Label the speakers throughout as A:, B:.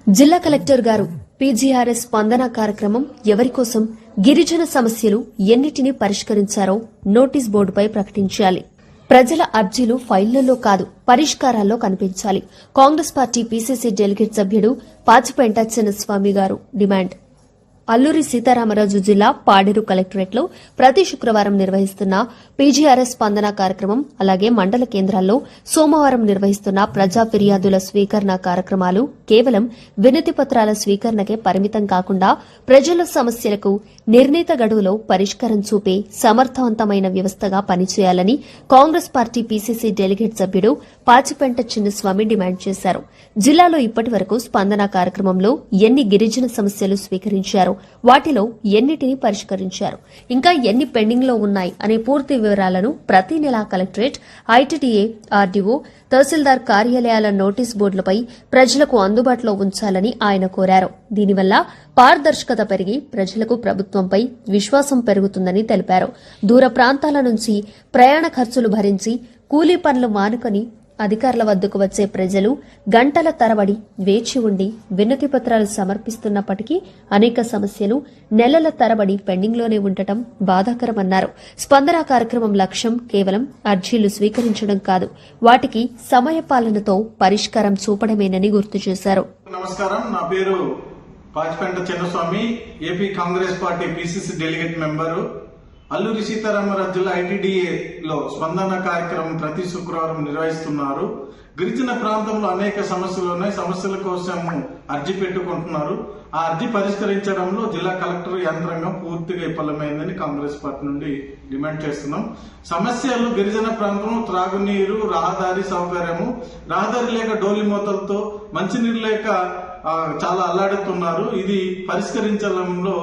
A: జిల్లా కలెక్టర్ గారు పీజీఆర్ఎస్ స్పందన కార్యక్రమం ఎవరి కోసం, గిరిజన సమస్యలు ఎన్నిటిని పరిష్కరించారో నోటీస్ బోర్డుపై ప్రకటించాలి. ప్రజల అర్జీలు ఫైళ్లలో కాదు పరిష్కారాల్లో కనిపించాలి. కాంగ్రెస్ పార్టీ పీసీసీ డెలిగేట్ సభ్యుడు పాచిపెంట చిన్నస్వామి గారు డిమాండ్. అల్లూరి సీతారామరాజు జిల్లా పాడేరు కలెక్టరేట్లో ప్రతి శుక్రవారం నిర్వహిస్తున్న పీజీఆర్ఎస్ స్పందన కార్యక్రమం, అలాగే మండల కేంద్రాల్లో సోమవారం నిర్వహిస్తున్న ప్రజా ఫిర్యాదుల స్వీకరణ కార్యక్రమాలు కేవలం వినతి పత్రాల స్వీకరణకే పరిమితం కాకుండా ప్రజల సమస్యలకు నిర్ణీత గడువులో పరిష్కారం చూపే సమర్థవంతమైన వ్యవస్థగా పనిచేయాలని కాంగ్రెస్ పార్టీ పీసీసీ డెలిగేట్ సభ్యుడు పాచిపెంట చిన్నస్వామి డిమాండ్ చేశారు. జిల్లాలో ఇప్పటి వరకు స్పందన కార్యక్రమంలో ఎన్ని గిరిజన సమస్యలు స్వీకరించారు, వాటిలో ఎన్నిటిని పరిష్కరించారు, ఇంకా ఎన్ని పెండింగ్ లో ఉన్నాయి అనే పూర్తి వివరాలను ప్రతి నెలా కలెక్టరేట్, ఐటీడీఏ, ఆర్డీఓ, తహసీల్దార్ కార్యాలయాల నోటీస్ బోర్డులపై ప్రజలకు అందుబాటులో ఉంచాలని ఆయన కోరారు. దీనివల్ల పారదర్శకత పెరిగి ప్రజలకు ప్రభుత్వంపై విశ్వాసం పెరుగుతుందని తెలిపారు. దూర ప్రాంతాల నుంచి ప్రయాణ ఖర్చులు భరించి కూలీ పనులు మానుకొని అధికారుల వద్దకు వచ్చే ప్రజలు గంటల తరబడి వేచి ఉండి వినతి పత్రాలు సమర్పిస్తున్నప్పటికీ అనేక సమస్యలు నెలల తరబడి పెండింగ్లోనే ఉండటం బాధాకరమన్నారు. స్పందన కార్యక్రమం లక్ష్యం కేవలం అర్జీలు స్వీకరించడం కాదు, వాటికి సమయపాలనతో పరిష్కారం చూపడమేనని గుర్తు చేశారు.
B: నమస్కారం, నా పేరు Pachipenta Chinnaswamy, AP Congress party PCC delegate member. Alluri Sitaramaraju జిల్లా ఐటీడీఏలో స్పందన కార్యక్రమం ప్రతి శుక్రవారం నిర్వహిస్తున్నారు. గిరిజన ప్రాంతంలో అనేక సమస్యలు ఉన్నాయి. సమస్యల కోసం అర్జీ పెట్టుకుంటున్నారు. ఆ అర్జీ పరిష్కరించడంలో జిల్లా కలెక్టర్ యంత్రాంగం పూర్తిగా విఫలమైందని కాంగ్రెస్ పార్టీ నుండి డిమాండ్ చేస్తున్నాం. సమస్యలు గిరిజన ప్రాంతంలో త్రాగునీరు, రహదారి సౌకర్యము, రహదారి లేక డోలి మూతలతో, మంచినీరు లేక చాలా అల్లాడుతున్నారు. ఇది పరిష్కరించడంలో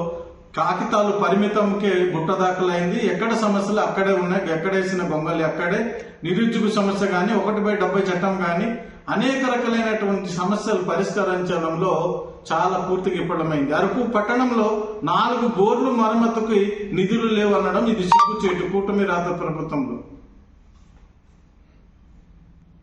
B: కాగితాలు పరిమితంకే గుట్టదాఖలైంది. ఎక్కడ సమస్యలు అక్కడే ఉన్నాయి, ఎక్కడేసిన గొంగలి అక్కడే. నిరుద్యోగ సమస్య గాని, 1/70 చట్టం గాని, అనేక రకాలైనటువంటి సమస్యలు పరిష్కరించడంలో చాలా పూర్తిగా విఫలమైంది. అరకు పట్టణంలో 4 బోర్లు మరమ్మతుకి నిధులు లేవనడం ఇది సిగ్గుచేటు కూటమి రాష్ట్ర ప్రభుత్వంలో.